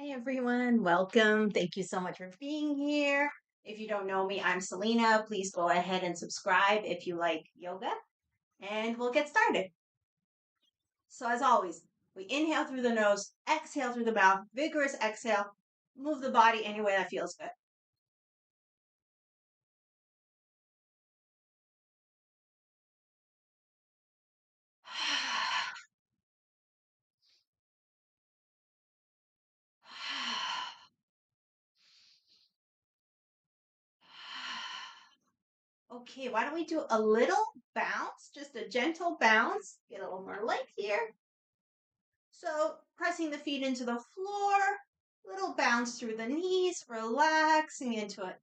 Hi, everyone. Welcome. Thank you so much for being here. If you don't know me, I'm Selena. Please go ahead and subscribe if you like yoga, and we'll get started. So, as always, we inhale through the nose, exhale through the mouth, vigorous exhale. Move the body any way that feels good. Okay, why don't we do a little bounce, just a gentle bounce. Get a little more length here. So pressing the feet into the floor, little bounce through the knees, relaxing into it.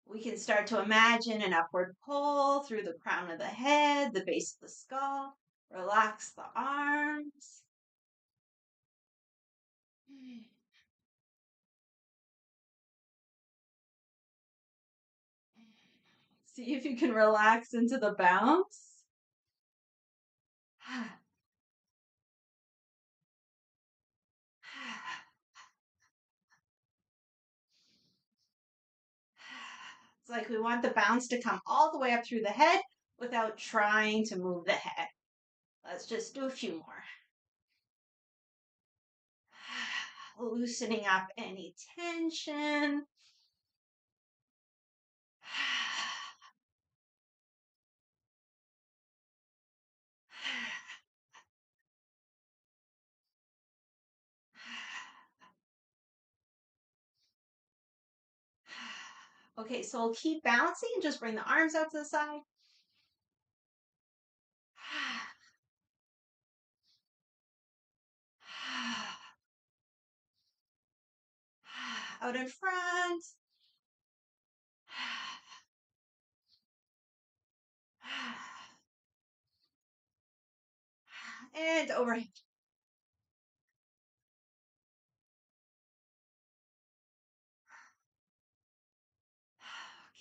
We can start to imagine an upward pull through the crown of the head, the base of the skull. Relax the arms. See if you can relax into the bounce. It's like we want the bounce to come all the way up through the head without trying to move the head. Let's just do a few more. Loosening up any tension. Okay, so we'll keep bouncing and just bring the arms out to the side. Out in front. And overhead.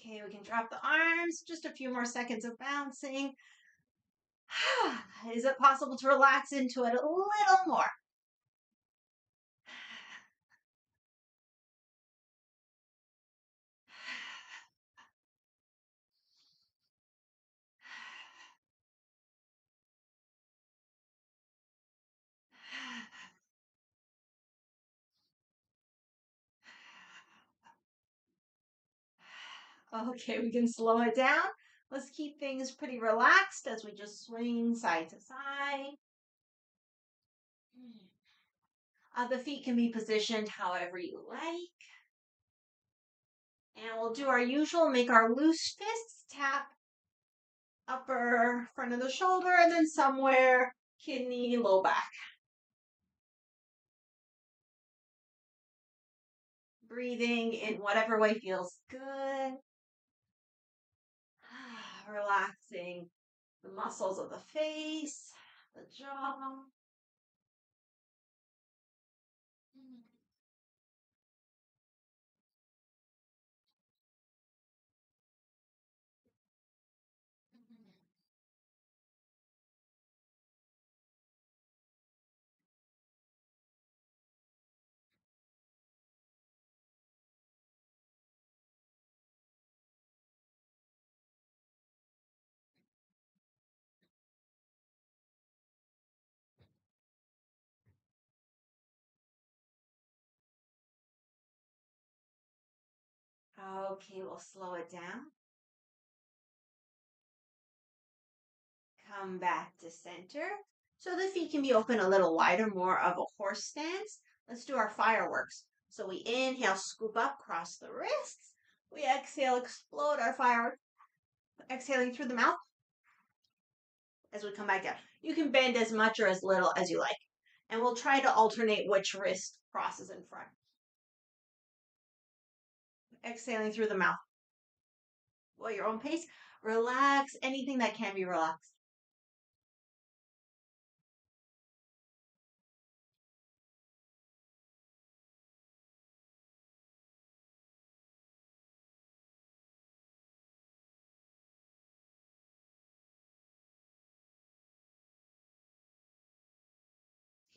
Okay, we can drop the arms. Just a few more seconds of bouncing. Is it possible to relax into it a little more? Okay, we can slow it down. Let's keep things pretty relaxed as we just swing side to side. The feet can be positioned however you like. And we'll do our usual, make our loose fists, tap upper front of the shoulder, and then somewhere kidney, low back. Breathing in whatever way feels good. Relaxing the muscles of the face, the jaw. Okay, we'll slow it down. Come back to center. So the feet can be open a little wider, more of a horse stance. Let's do our fireworks. So we inhale, scoop up, cross the wrists. We exhale, explode our fireworks. Exhaling through the mouth as we come back down. You can bend as much or as little as you like. And we'll try to alternate which wrist crosses in front. Exhaling through the mouth. Well, your own pace. Relax anything that can be relaxed.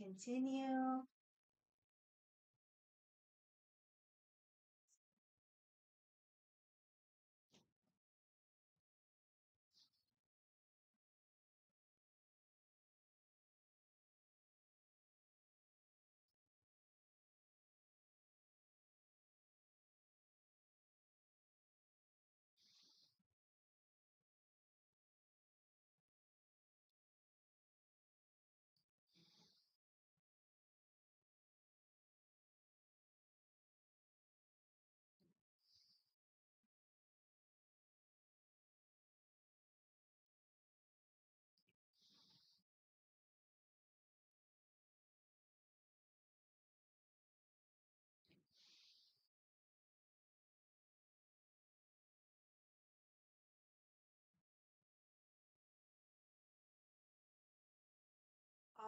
continue.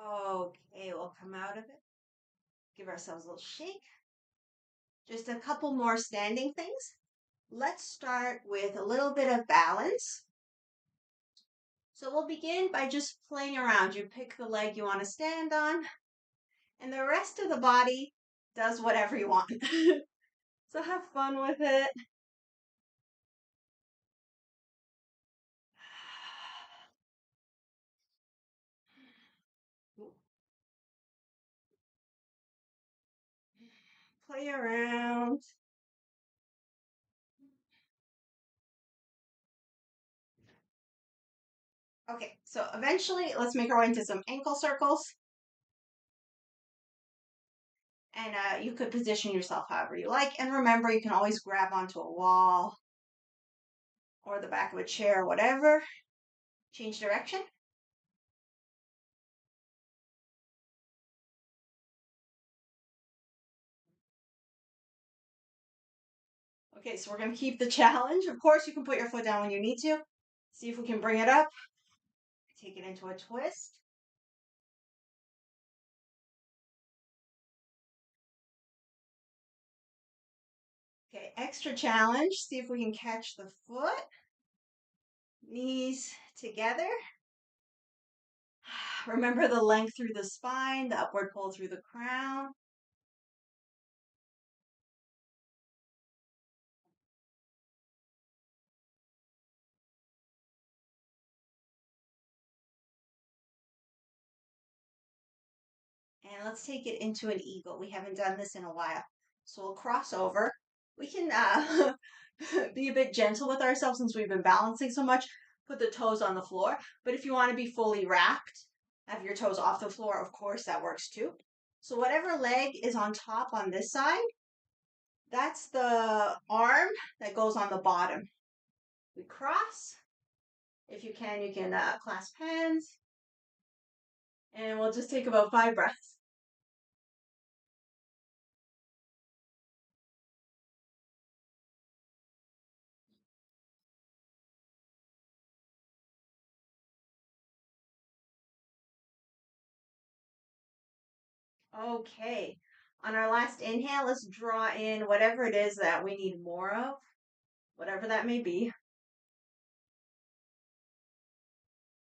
Okay, we'll come out of it. Give ourselves a little shake. Just a couple more standing things. Let's start with a little bit of balance. So we'll begin by just playing around. You pick the leg you want to stand on, and the rest of the body does whatever you want. So have fun with it. Play around. Okay, so eventually let's make our way into some ankle circles. And you could position yourself however you like. And remember, you can always grab onto a wall or the back of a chair, whatever. Change direction. Okay, so we're going to keep the challenge. Of course, you can put your foot down when you need to. See if we can bring it up. Take it into a twist. Okay, extra challenge. See if we can catch the foot. Knees together. Remember the length through the spine, the upward pull through the crown. And let's take it into an eagle. We haven't done this in a while. So we'll cross over. We can be a bit gentle with ourselves since we've been balancing so much. Put the toes on the floor. But if you want to be fully wrapped, have your toes off the floor, of course, that works too. So whatever leg is on top on this side, that's the arm that goes on the bottom. We cross. If you can clasp hands. And we'll just take about 5 breaths. Okay. On our last inhale, let's draw in whatever it is that we need more of, whatever that may be.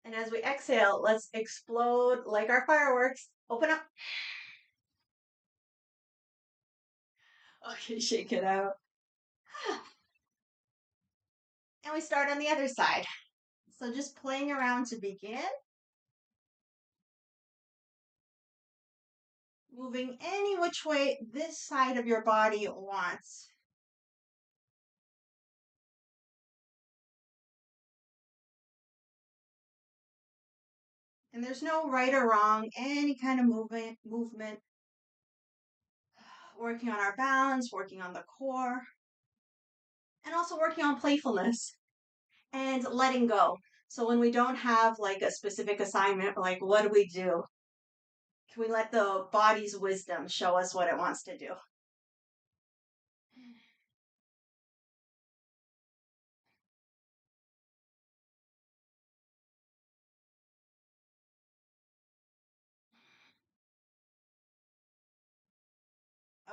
And as we exhale, let's explode like our fireworks. Open up. Okay, shake it out. And we start on the other side. So just playing around to begin. Moving any which way this side of your body wants. And there's no right or wrong, any kind of movement. Working on our balance, working on the core, and also working on playfulness and letting go. So when we don't have like a specific assignment, like what do we do? Can we let the body's wisdom show us what it wants to do?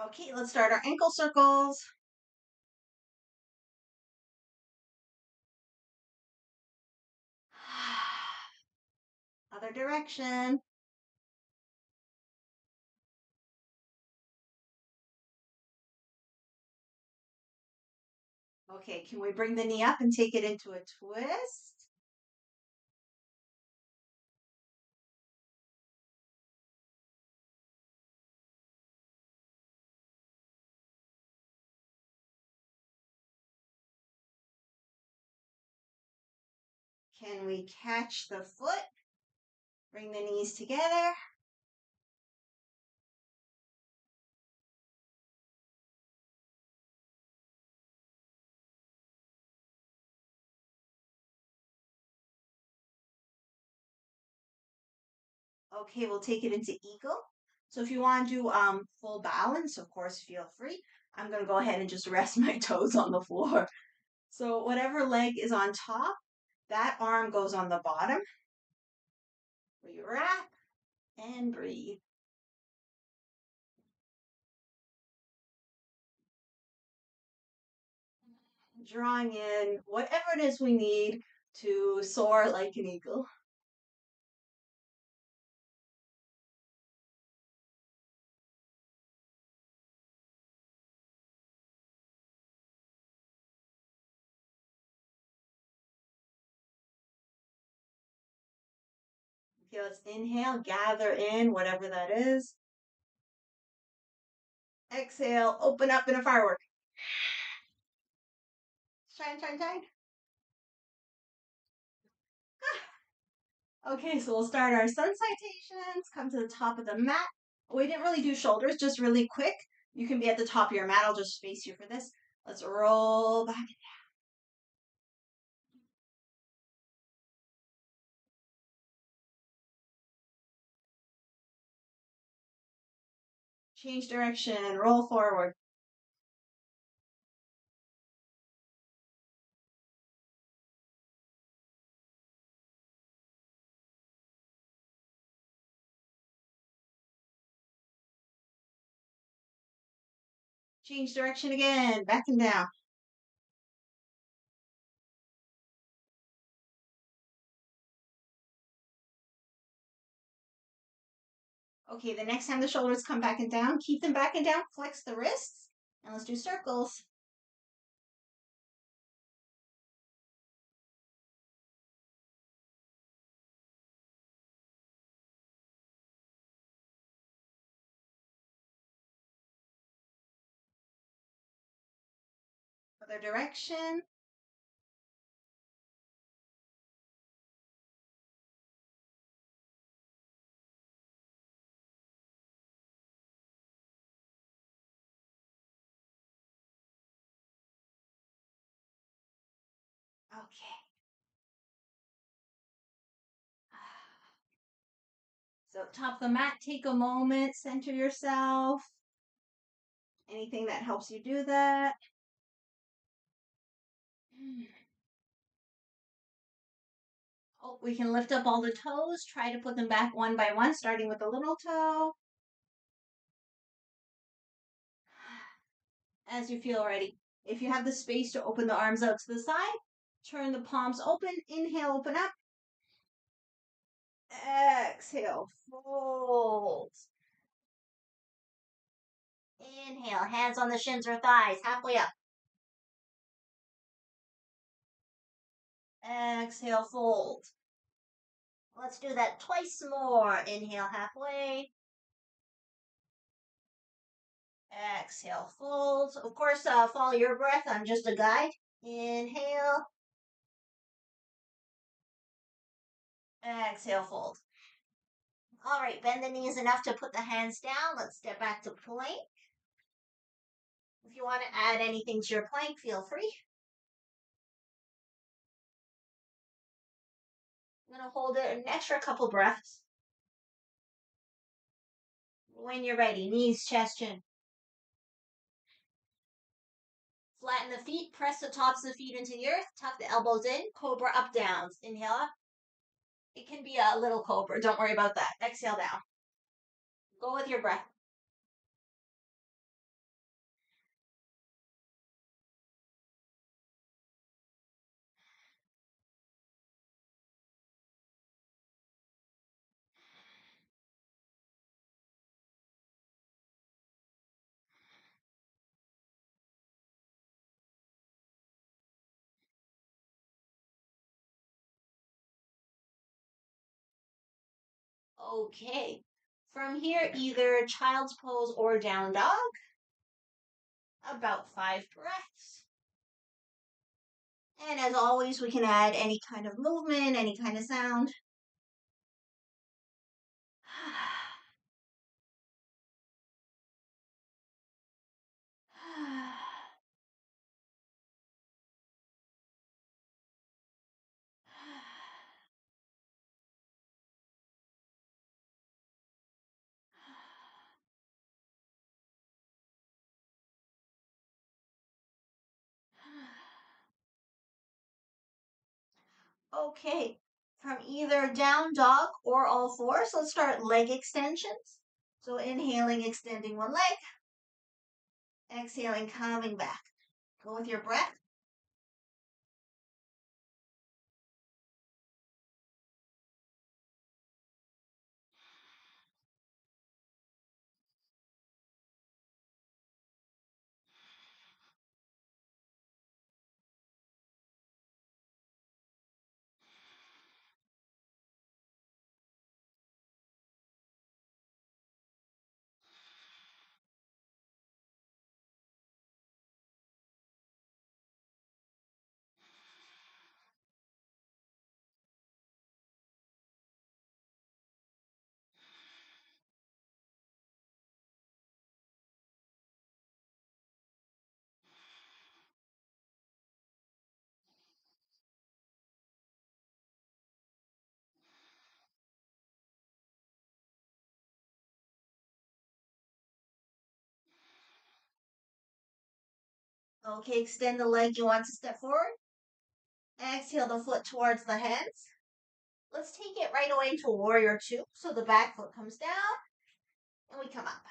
Okay, let's start our ankle circles. Other direction. Okay, can we bring the knee up and take it into a twist? Can we catch the foot? Bring the knees together. Okay, we'll take it into eagle. So if you want to do full balance, of course, feel free. I'm going to go ahead and just rest my toes on the floor. So whatever leg is on top, that arm goes on the bottom. Re-wrap and breathe. Drawing in whatever it is we need to soar like an eagle. Okay, let's inhale, gather in whatever that is. Exhale, open up in a firework. Shine, shine, shine. Okay, so we'll start our sun salutations. Come to the top of the mat. We didn't really do shoulders, just really quick. You can be at the top of your mat. I'll just face you for this. Let's roll back. Change direction, roll forward. Change direction again, back and down. Okay, the next time the shoulders come back and down, keep them back and down, flex the wrists, and let's do circles. Other direction. Okay. So top of the mat, take a moment, center yourself. Anything that helps you do that. Oh, we can lift up all the toes. Try to put them back one by one, starting with the little toe. As you feel ready. If you have the space to open the arms out to the side, turn the palms open. Inhale, open up. Exhale, fold. Inhale, hands on the shins or thighs, halfway up. Exhale, fold. Let's do that twice more. Inhale, halfway. Exhale, fold. Of course, follow your breath. I'm just a guide. Inhale. Exhale, fold. All right, bend the knees enough to put the hands down. Let's step back to plank. If you want to add anything to your plank, feel free. I'm going to hold it an extra couple breaths. When you're ready, knees, chest, chin. Flatten the feet, press the tops of the feet into the earth, tuck the elbows in, cobra up, downs. Inhale up. It can be a little cobra, don't worry about that. Exhale down. Go with your breath. Okay. From here, either child's pose or down dog. About 5 breaths. And as always, we can add any kind of movement, any kind of sound. Okay, from either down dog or all fours, let's start leg extensions. So inhaling, extending one leg, exhaling, coming back. Go with your breath. Okay, extend the leg you want to step forward. Exhale the foot towards the hands. Let's take it right away into warrior two. So the back foot comes down and we come up.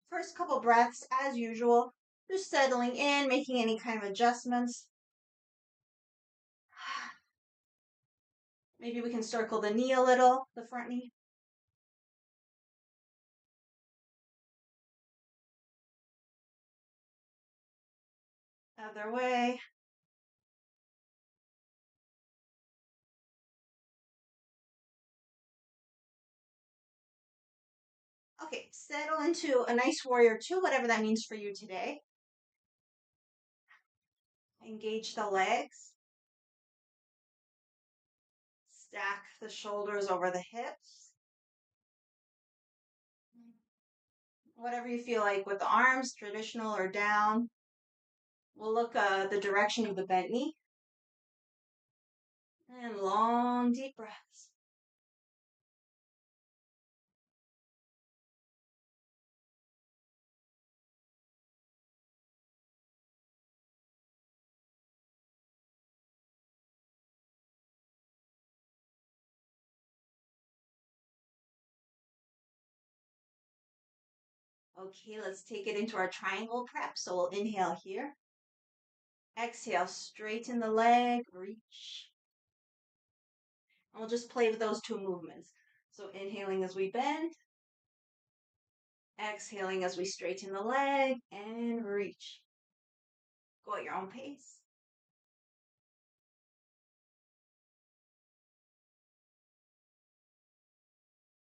First couple breaths, as usual, just settling in, making any kind of adjustments. Maybe we can circle the knee a little, the front knee. Other way. Okay, settle into a nice warrior two, whatever that means for you today. Engage the legs. Stack the shoulders over the hips. Whatever you feel like with the arms, traditional or down. We'll look the direction of the bent knee. And long, deep breaths. Okay, let's take it into our triangle prep. So we'll inhale here. Exhale, straighten the leg, reach. And we'll just play with those two movements. So inhaling as we bend. Exhaling as we straighten the leg and reach. Go at your own pace.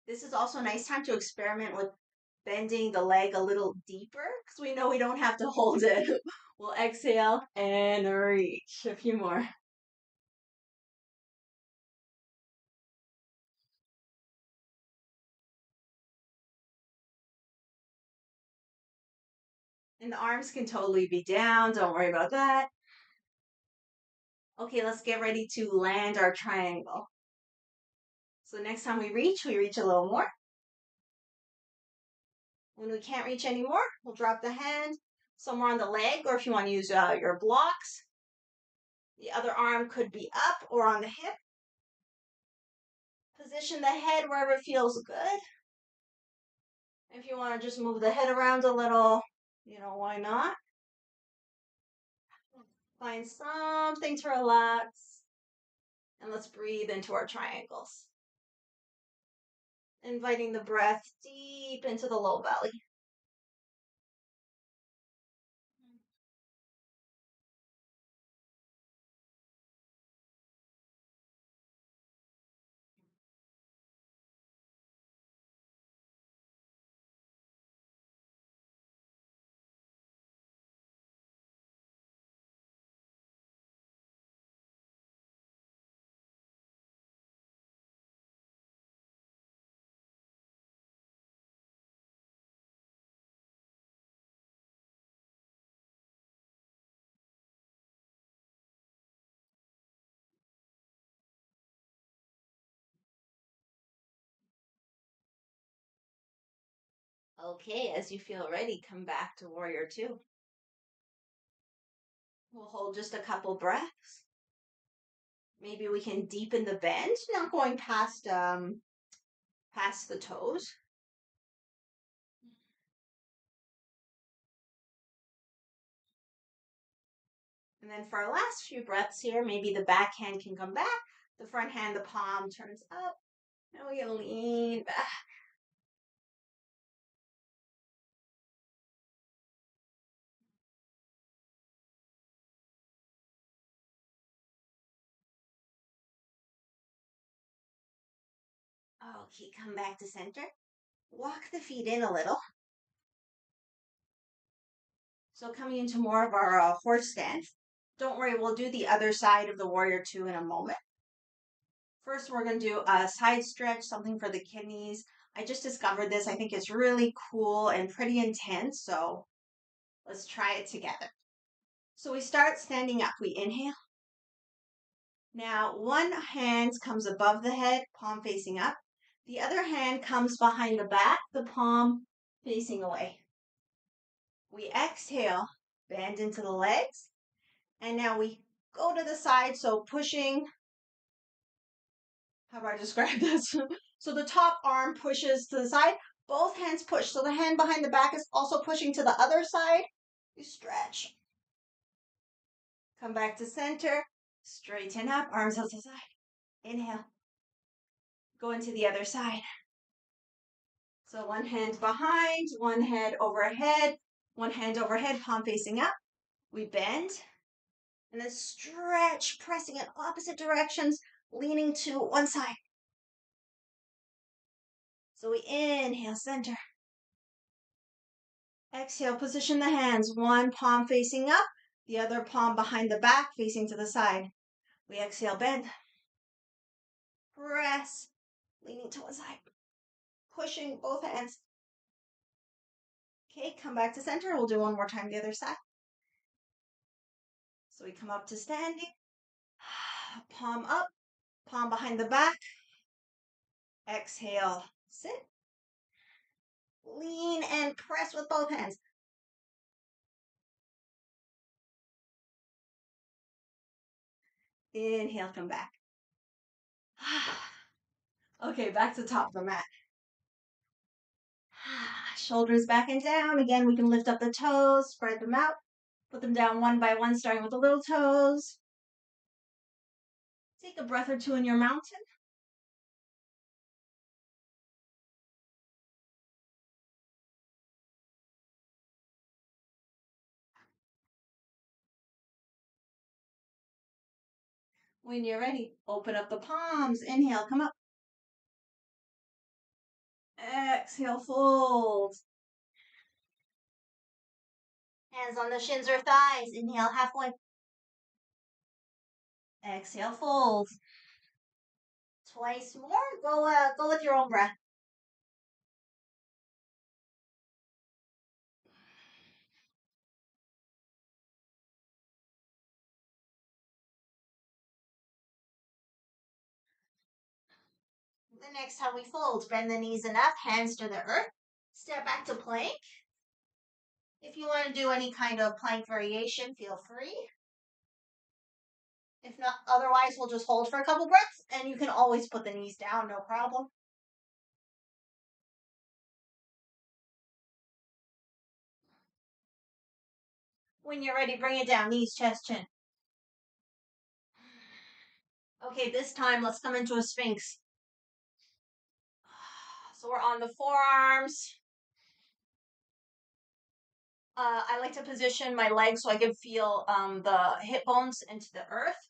This is also a nice time to experiment with bending the leg a little deeper because we know we don't have to hold it. We'll exhale and reach. A few more. And the arms can totally be down. Don't worry about that. Okay, let's get ready to land our triangle. So next time we reach a little more. When we can't reach anymore, we'll drop the hand somewhere on the leg, or if you want to use your blocks, the other arm could be up or on the hip. Position the head wherever feels good. If you want to just move the head around a little, why not? Find something to relax. And let's breathe into our triangles. Inviting the breath deep into the low belly. Okay, as you feel ready, come back to warrior two. We'll hold just a couple breaths. Maybe we can deepen the bend, not going past the toes. And then for our last few breaths here, maybe the back hand can come back, the front hand, the palm turns up. Now we lean back. Okay, come back to center. Walk the feet in a little. So coming into more of our horse stance. Don't worry, we'll do the other side of the warrior two in a moment. First, we're going to do a side stretch, something for the kidneys. I just discovered this. I think it's really cool and pretty intense. So let's try it together. So we start standing up. We inhale. Now, one hand comes above the head, palm facing up. The other hand comes behind the back, the palm facing away. We exhale, bend into the legs. And now we go to the side. So pushing, how do I describe this? So the top arm pushes to the side. Both hands push. So the hand behind the back is also pushing to the other side. You stretch. Come back to center. Straighten up, arms out to the side. Inhale. Go into the other side. So one hand behind, one hand overhead, palm facing up. We bend and then stretch, pressing in opposite directions, leaning to one side. So we inhale, center. Exhale, position the hands, one palm facing up, the other palm behind the back, facing to the side. We exhale, bend. Press, leaning to one side. Pushing both hands. Okay, come back to center. We'll do one more time the other side. So we come up to standing. Palm up, palm behind the back. Exhale, sit. Lean and press with both hands. Inhale, come back. Okay, back to the top of the mat. Shoulders back and down. Again, we can lift up the toes, spread them out, put them down one by one, starting with the little toes. Take a breath or two in your mountain. When you're ready, open up the palms. Inhale, come up. Exhale, fold. Hands on the shins or thighs. Inhale, halfway. Exhale, fold. Twice more. Go with your own breath. The next time we fold, bend the knees enough, hands to the earth. Step back to plank. If you want to do any kind of plank variation, feel free. If not, otherwise, we'll just hold for a couple breaths, and you can always put the knees down, no problem. When you're ready, bring it down, knees, chest, chin. Okay, this time, let's come into a sphinx. So we're on the forearms. I like to position my legs so I can feel the hip bones into the earth.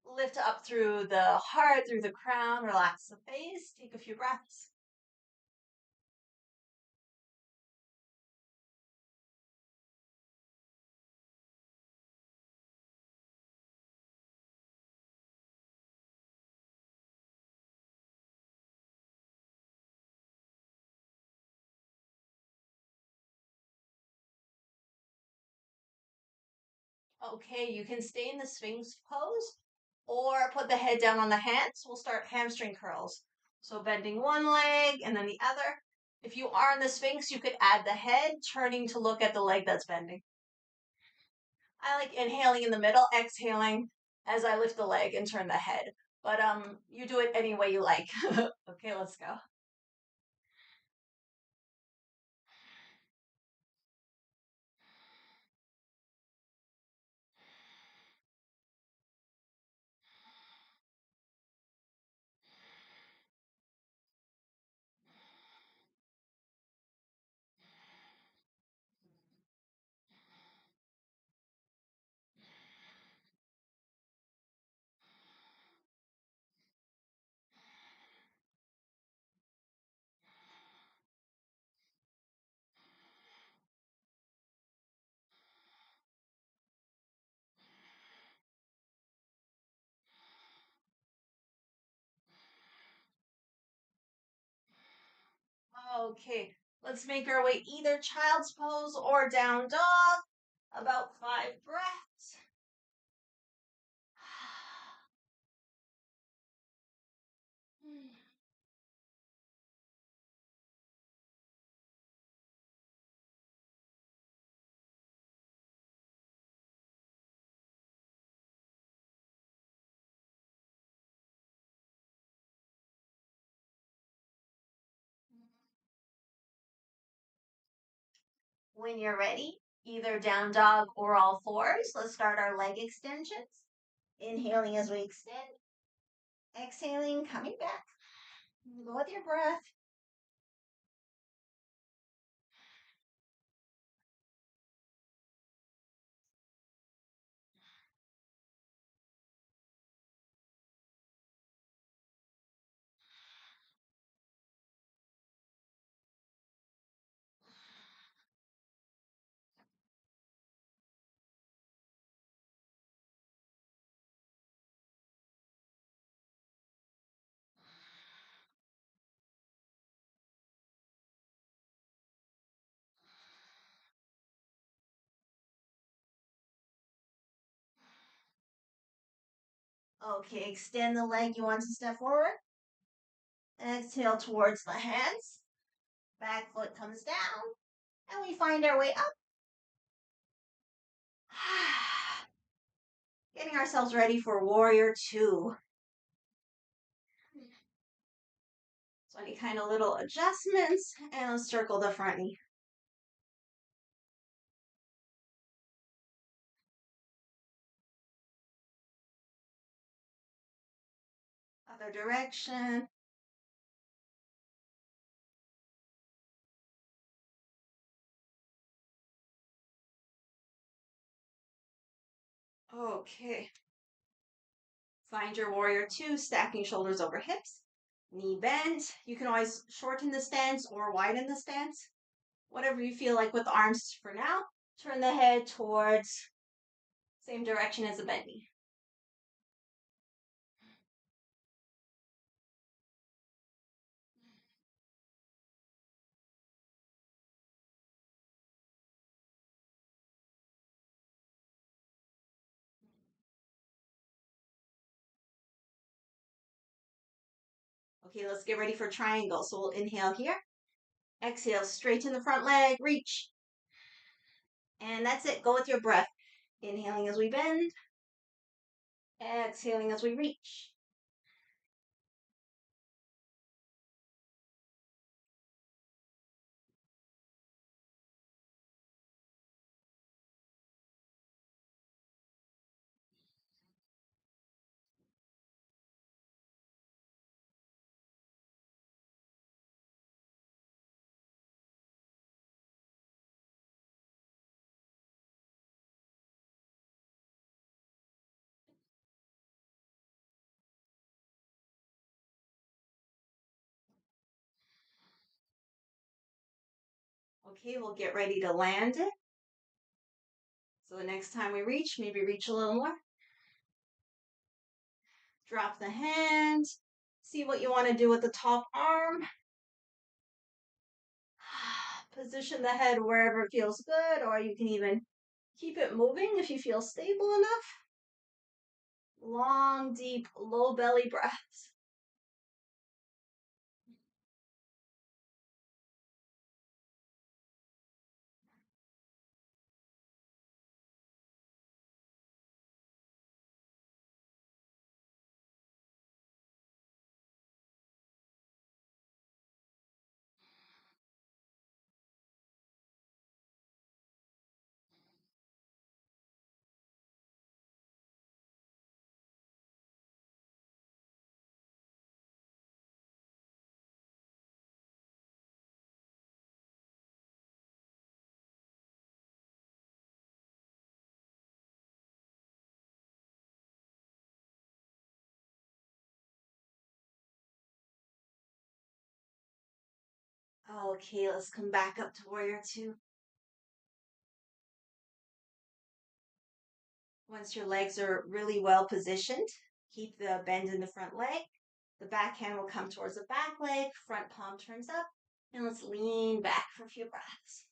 Lift up through the heart, through the crown, relax the face, take a few breaths. Okay, you can stay in the Sphinx pose or put the head down on the hands. We'll start hamstring curls. So bending one leg and then the other. If you are in the Sphinx, you could add the head turning to look at the leg that's bending. I like inhaling in the middle, exhaling as I lift the leg and turn the head. But you do it any way you like. Okay, let's go. Okay, let's make our way either child's pose or down dog. About 5 breaths. When you're ready, either down dog or all fours, let's start our leg extensions. Inhaling as we extend, exhaling, coming back. Go with your breath. Okay, extend the leg you want to step forward. Exhale towards the hands. Back foot comes down. And we find our way up. Getting ourselves ready for warrior two. So any kind of little adjustments, and let's circle the front knee. Other direction. Okay. Find your warrior two, stacking shoulders over hips, knee bent. You can always shorten the stance or widen the stance, whatever you feel like with the arms for now. Turn the head towards same direction as the bent knee. Okay, let's get ready for triangle. So we'll inhale here. Exhale, straighten the front leg, reach. And that's it. Go with your breath. Inhaling as we bend. Exhaling as we reach. Okay, we'll get ready to land it. So the next time we reach, maybe reach a little more. Drop the hand. See what you want to do with the top arm. Position the head wherever it feels good, or you can even keep it moving if you feel stable enough. Long, deep, low belly breaths. Okay, let's come back up to warrior two. Once your legs are really well positioned, keep the bend in the front leg. The back hand will come towards the back leg, front palm turns up, and let's lean back for a few breaths.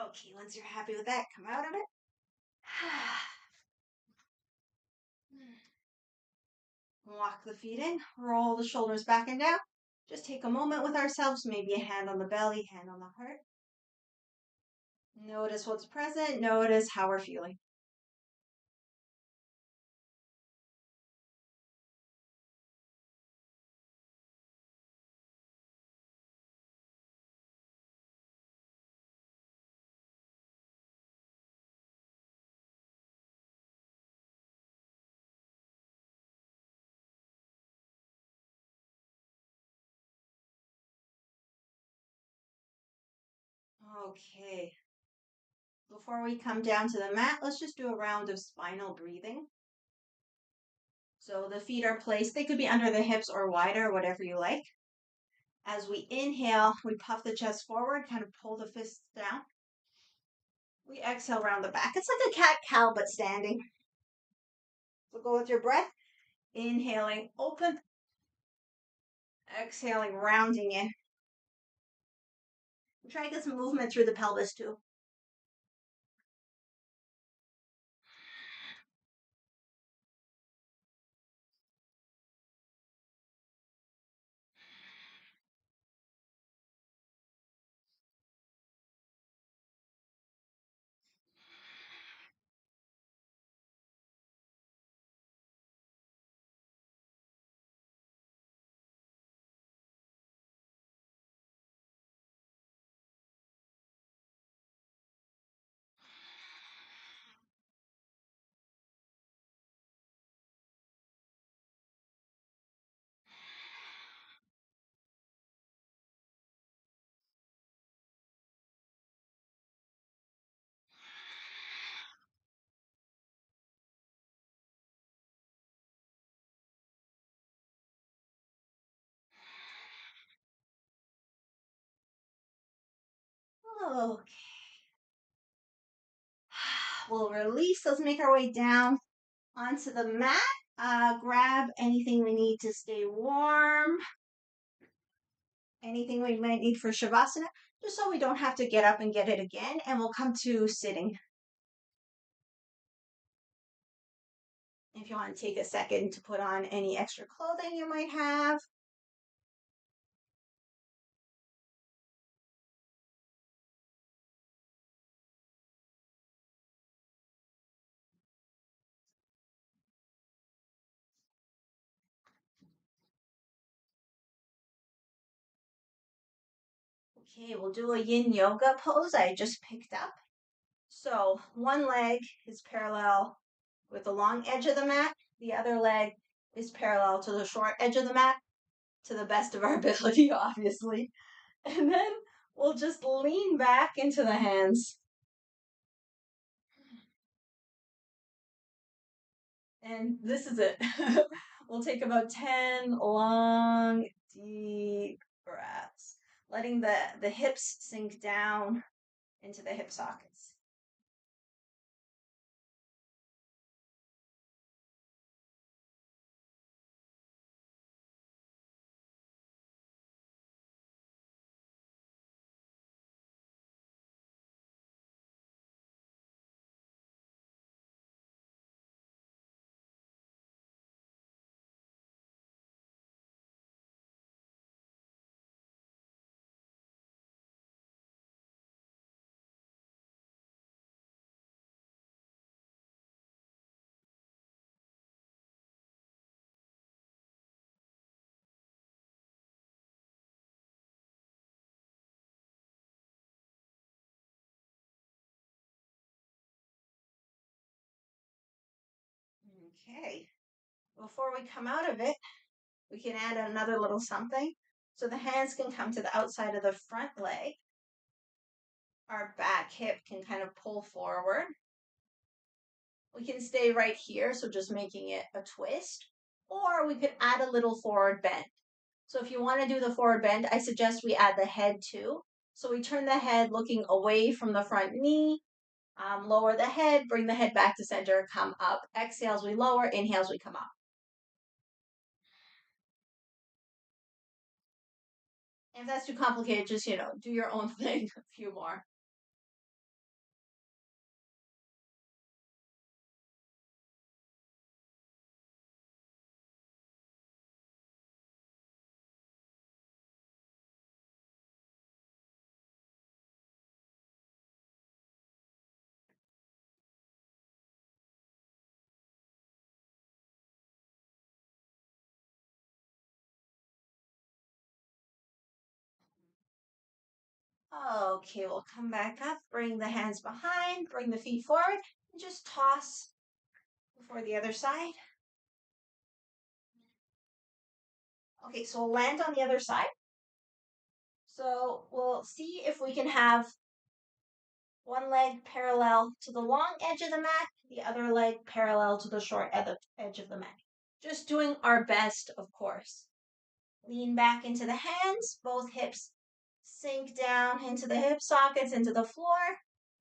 Okay, once you're happy with that, come out of it. Walk the feet in, roll the shoulders back and down. Just take a moment with ourselves, maybe a hand on the belly, hand on the heart. Notice what's present, notice how we're feeling. Okay, before we come down to the mat, let's just do a round of spinal breathing. So the feet are placed, they could be under the hips or wider, whatever you like. As we inhale, we puff the chest forward, kind of pull the fists down. We exhale round the back. It's like a cat-cow, but standing. So go with your breath. Inhaling, open. Exhaling, rounding in. Try to get some movement through the pelvis too. Okay. We'll release. Let's make our way down onto the mat. Grab anything we need to stay warm, anything we might need for Shavasana, just so we don't have to get up and get it again. And we'll come to sitting. If you want to take a second to put on any extra clothing you might have. Okay, we'll do a yin yoga pose I just picked up. So one leg is parallel with the long edge of the mat. The other leg is parallel to the short edge of the mat, to the best of our ability, obviously. And then we'll just lean back into the hands. And this is it. We'll take about 10 long, deep breaths, letting the hips sink down into the hip sockets. Okay. Before we come out of it, we can add another little something. So the hands can come to the outside of the front leg. Our back hip can kind of pull forward. We can stay right here, so just making it a twist, or we could add a little forward bend. So if you want to do the forward bend, I suggest we add the head too. So we turn the head looking away from the front knee, lower the head, bring the head back to center, come up. Exhales, we lower, inhales, we come up. If that's too complicated, just, do your own thing, a few more. Okay, we'll come back up, bring the hands behind, bring the feet forward, and just toss before the other side. Okay, so we'll land on the other side. So we'll see if we can have one leg parallel to the long edge of the mat, the other leg parallel to the short edge of the mat. Just doing our best, of course. Lean back into the hands, both hips sink down into the hip sockets, into the floor,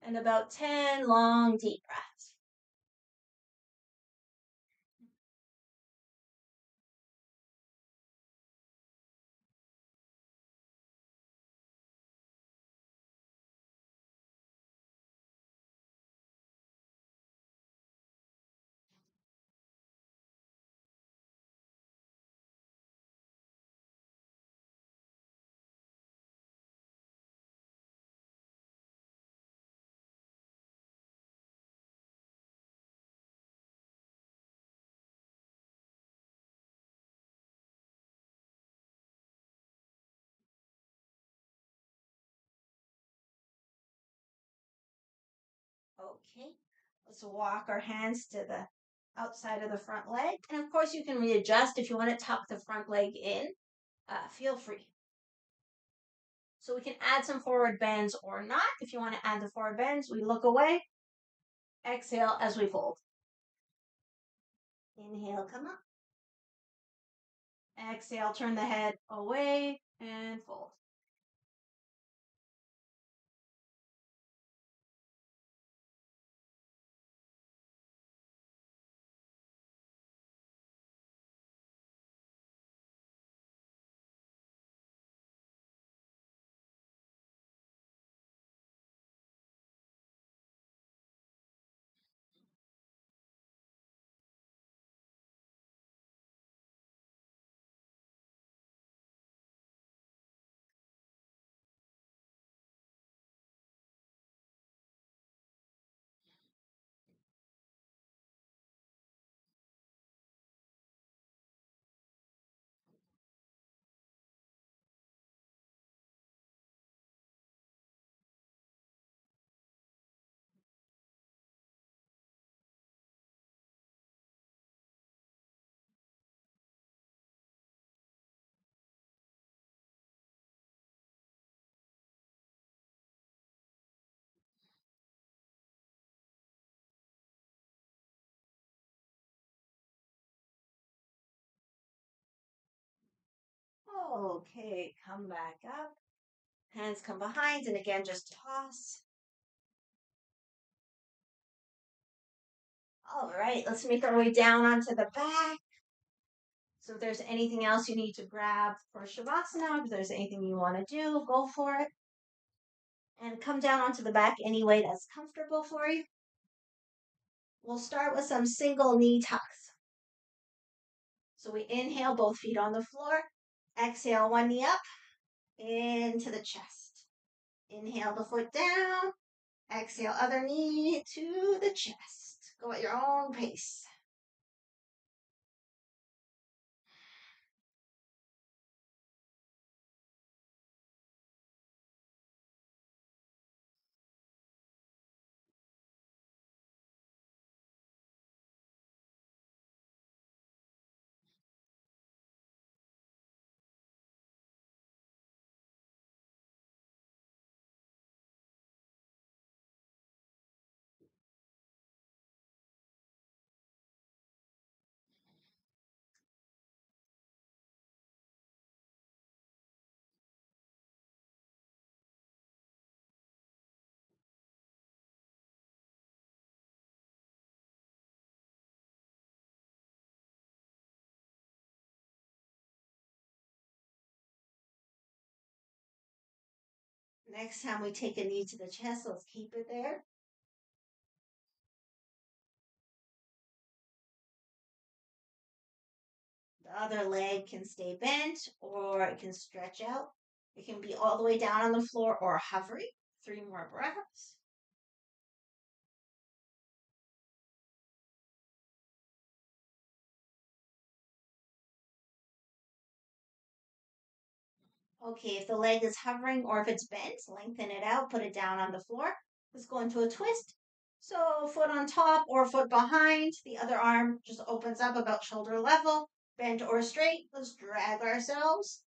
and about 10 long, deep breaths. Okay, let's walk our hands to the outside of the front leg. And of course, you can readjust if you want to tuck the front leg in. Feel free. So we can add some forward bends or not. If you want to add the forward bends, we look away. Exhale as we fold. Inhale, come up. Exhale, turn the head away and fold. Okay, come back up. Hands come behind, and again, just toss. All right, let's make our way down onto the back. So if there's anything else you need to grab for Shavasana, if there's anything you want to do, go for it. And come down onto the back any way that's comfortable for you. We'll start with some single knee tucks. So we inhale, both feet on the floor. Exhale, one knee up into the chest. Inhale the foot down. Exhale, other knee to the chest. Go at your own pace. Next time we take a knee to the chest, let's keep it there. The other leg can stay bent or it can stretch out. It can be all the way down on the floor or hovering. 3 more breaths. Okay, if the leg is hovering or if it's bent, lengthen it out, put it down on the floor. Let's go into a twist. So, foot on top or foot behind. The other arm just opens up about shoulder level, bent or straight. Let's drag ourselves.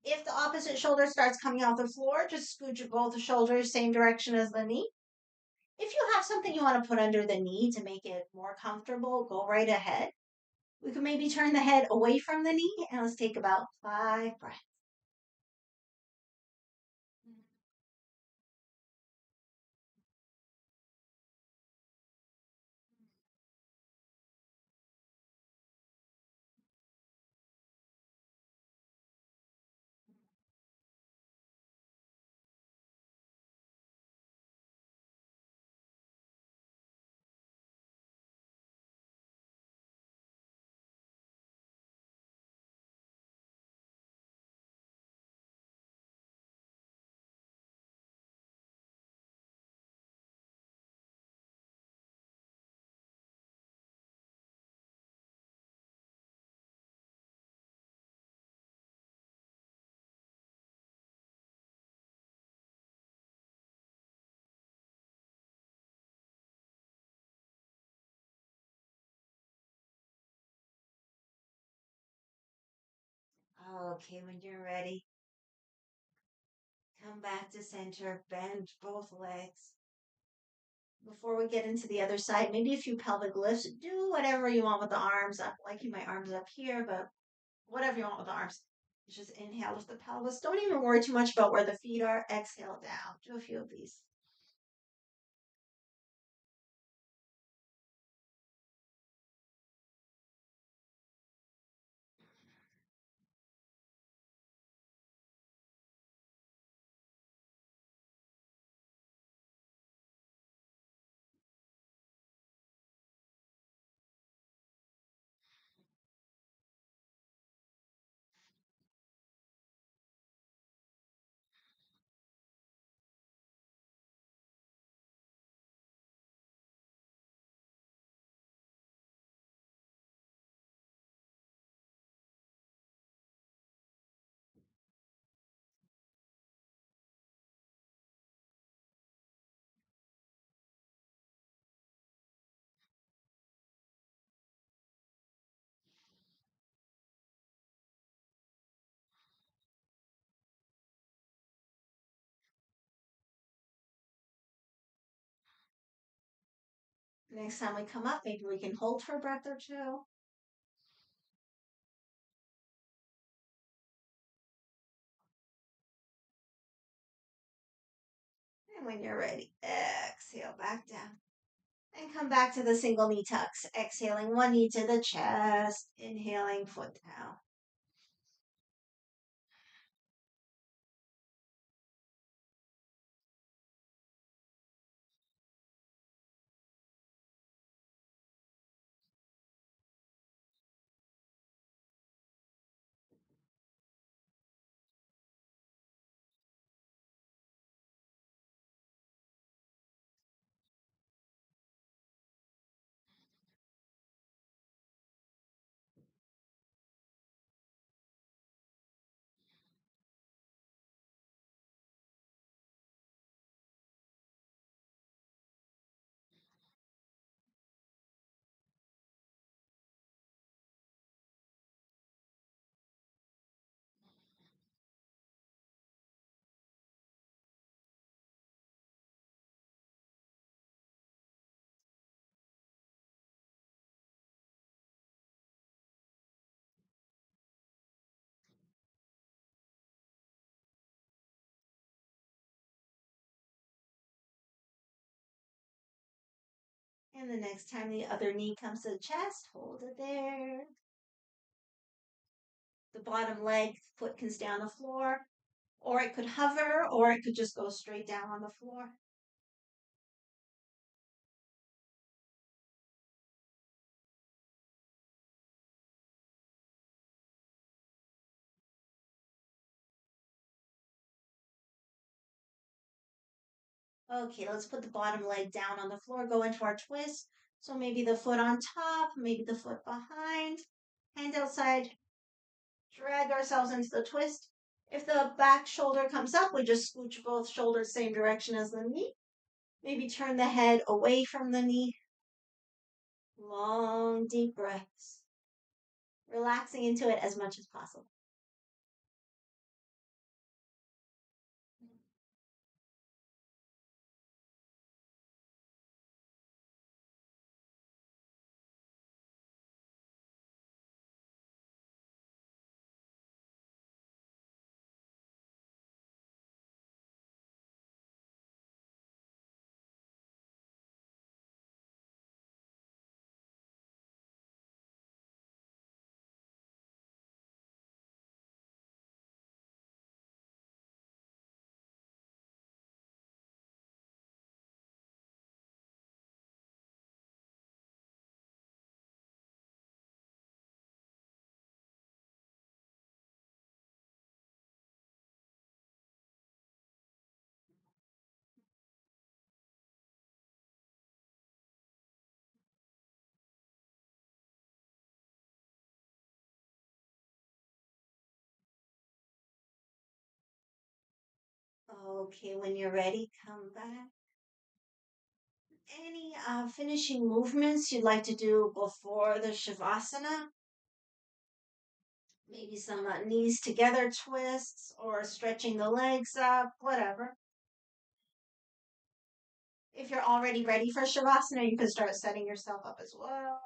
If the opposite shoulder starts coming off the floor, just scooch both shoulders same direction as the knee. If you have something you want to put under the knee to make it more comfortable, go right ahead. We can maybe turn the head away from the knee and let's take about 5 breaths. Okay, when you're ready, come back to center, bend both legs. Before we get into the other side, maybe a few pelvic lifts. Do whatever you want with the arms. I'm liking my arms up here, but whatever you want with the arms. Just inhale with the pelvis. Don't even worry too much about where the feet are. Exhale down. Do a few of these. Next time we come up, maybe we can hold for a breath or two. And when you're ready, exhale back down. And come back to the single knee tucks. Exhaling one knee to the chest. Inhaling foot down. And the next time the other knee comes to the chest, hold it there. The bottom leg, foot can stay on the floor, or it could hover, or it could just go straight down on the floor. Okay, let's put the bottom leg down on the floor, go into our twist. So maybe the foot on top, maybe the foot behind, hand outside, drag ourselves into the twist. If the back shoulder comes up, we just scooch both shoulders same direction as the knee. Maybe turn the head away from the knee. Long, deep breaths, relaxing into it as much as possible. Okay, when you're ready, come back. Any finishing movements you'd like to do before the Shavasana? Maybe some knees together twists or stretching the legs up, whatever. If you're already ready for Shavasana, you can start setting yourself up as well.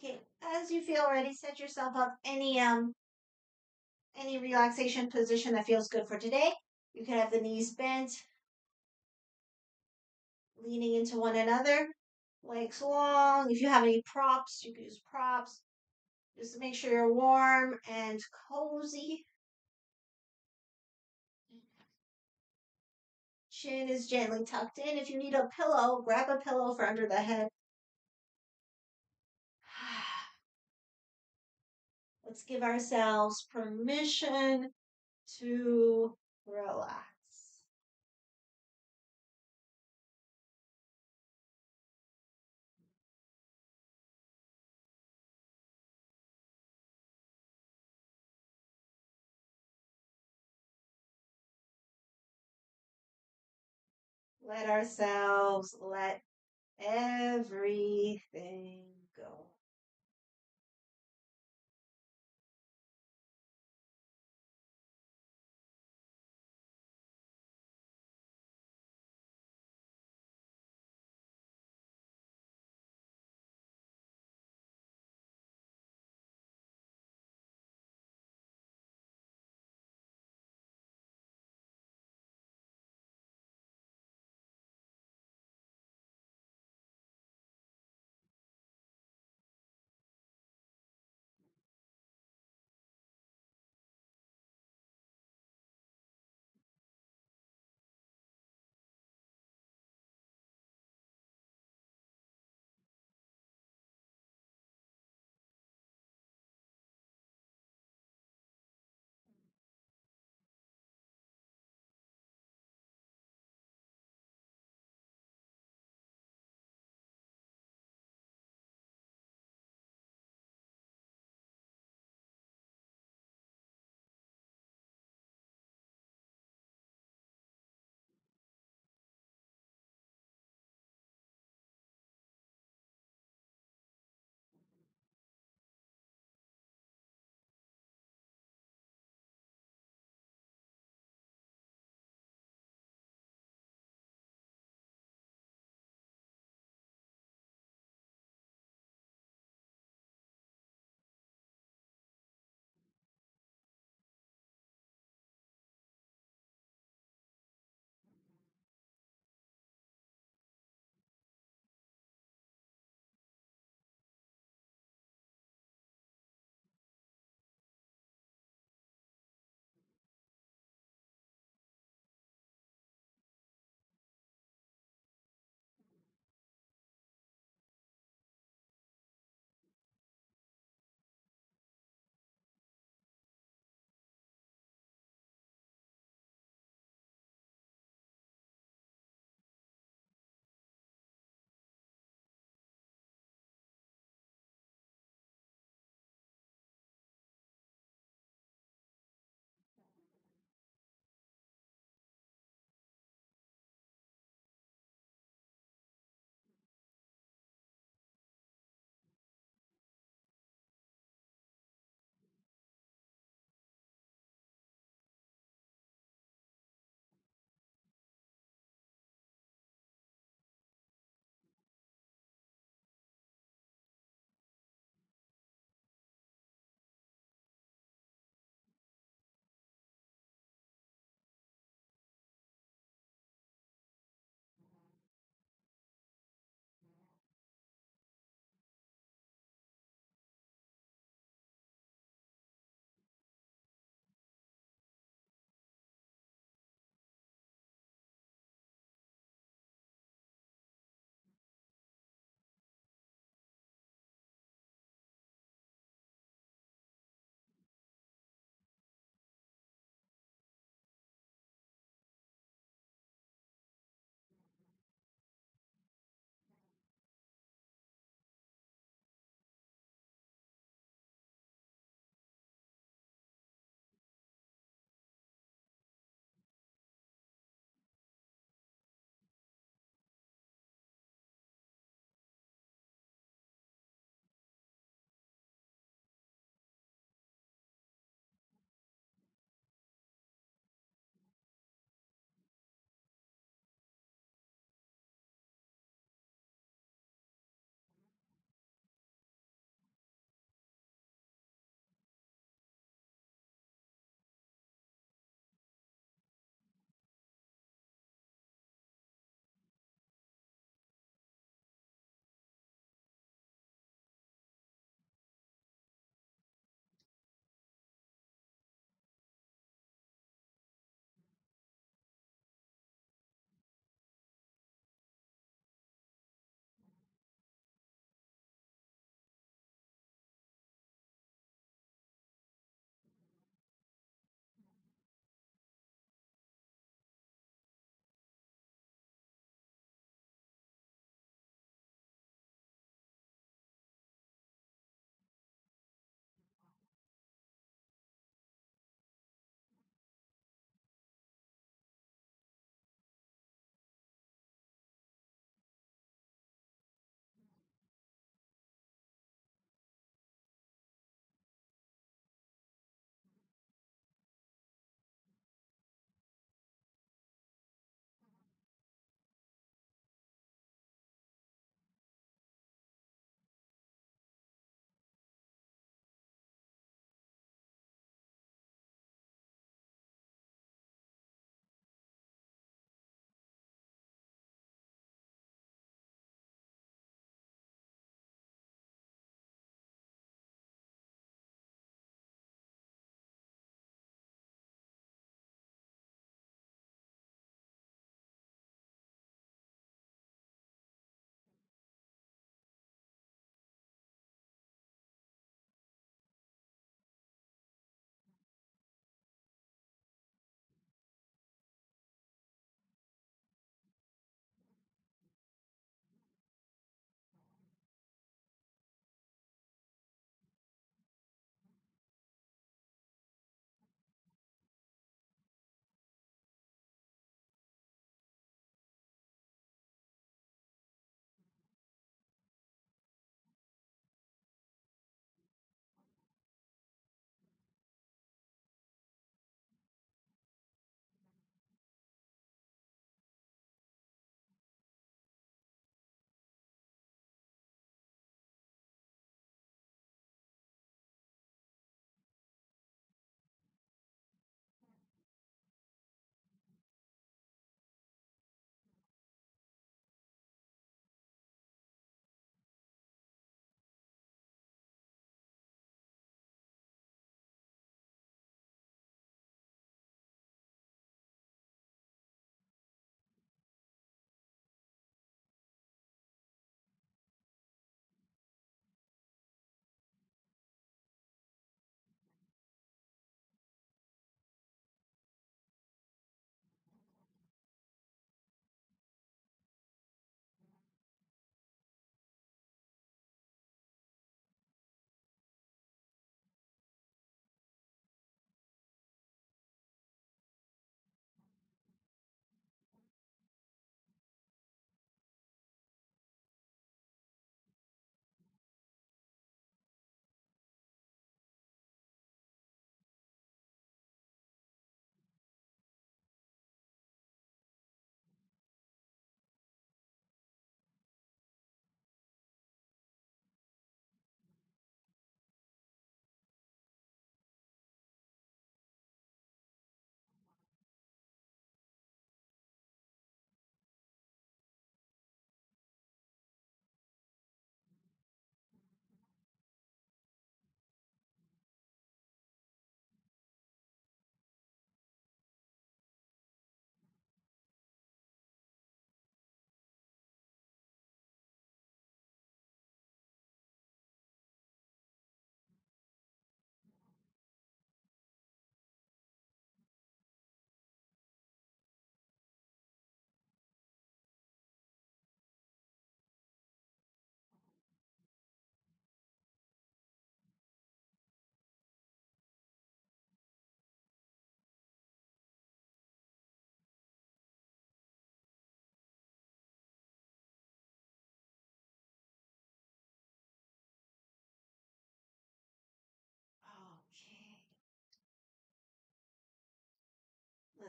Okay, as you feel ready, set yourself up any relaxation position that feels good for today. You can have the knees bent, leaning into one another, legs long. If you have any props, you can use props. Just make sure you're warm and cozy. Chin is gently tucked in. If you need a pillow, grab a pillow for under the head. Let's give ourselves permission to relax. Let ourselves let everything go.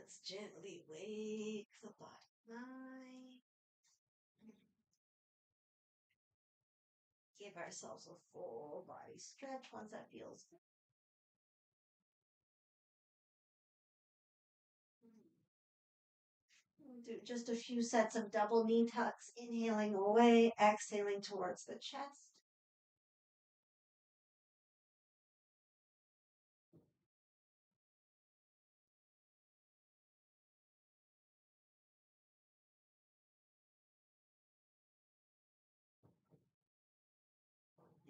Let's gently wake the body mind. Give ourselves a full body stretch once that feels good. We'll do just a few sets of double knee tucks, inhaling away, exhaling towards the chest.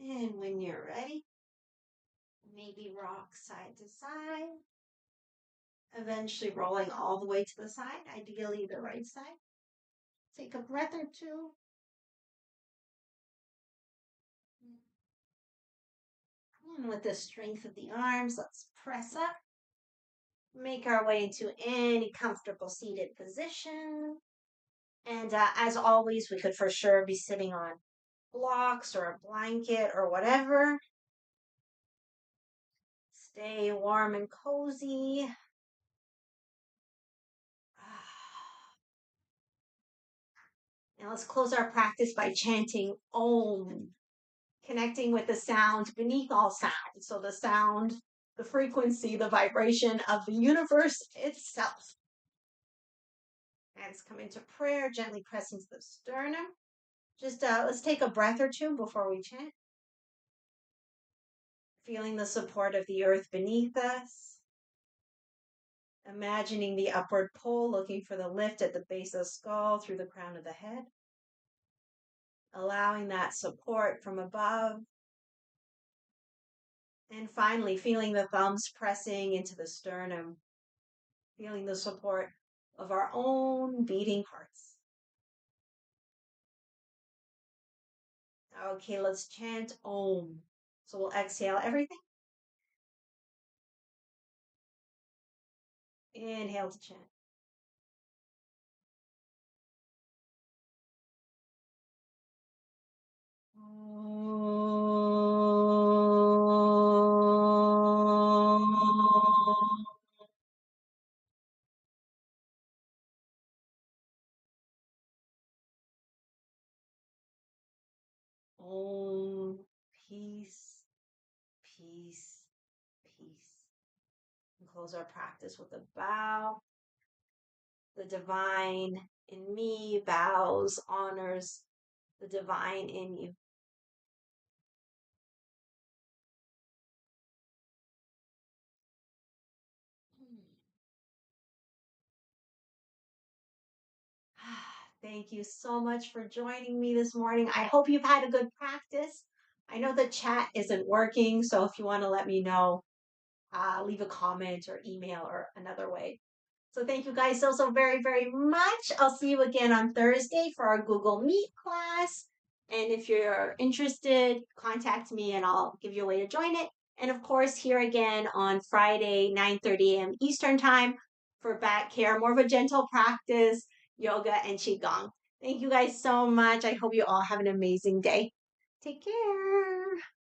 And when you're ready, maybe rock side to side, eventually rolling all the way to the side, ideally the right side. Take a breath or two. And with the strength of the arms, let's press up. Make our way into any comfortable seated position. And as always, we could for sure be sitting on blocks or a blanket or whatever. Stay warm and cozy. Now let's close our practice by chanting Om, connecting with the sound beneath all sound. So the sound, the frequency, the vibration of the universe itself. Hands come into prayer, gently pressing to the sternum. Just let's take a breath or two before we chant. Feeling the support of the earth beneath us. Imagining the upward pull, looking for the lift at the base of the skull through the crown of the head. Allowing that support from above. And finally, feeling the thumbs pressing into the sternum. Feeling the support of our own beating hearts. Okay, let's chant Om. So we'll exhale everything. Inhale to chant. Om, peace, peace, peace. And close our practice with a bow. The divine in me bows, honors the divine in you. Thank you so much for joining me this morning. I hope you've had a good practice. I know the chat isn't working, so if you want to let me know, leave a comment or email or another way. So thank you guys so very, very much. I'll see you again on Thursday for our Google Meet class. And if you're interested, contact me and I'll give you a way to join it. And of course, here again on Friday, 9:30 a.m. Eastern Time for back care, more of a gentle practice, yoga and Qigong. Thank you guys so much. I hope you all have an amazing day. Take care.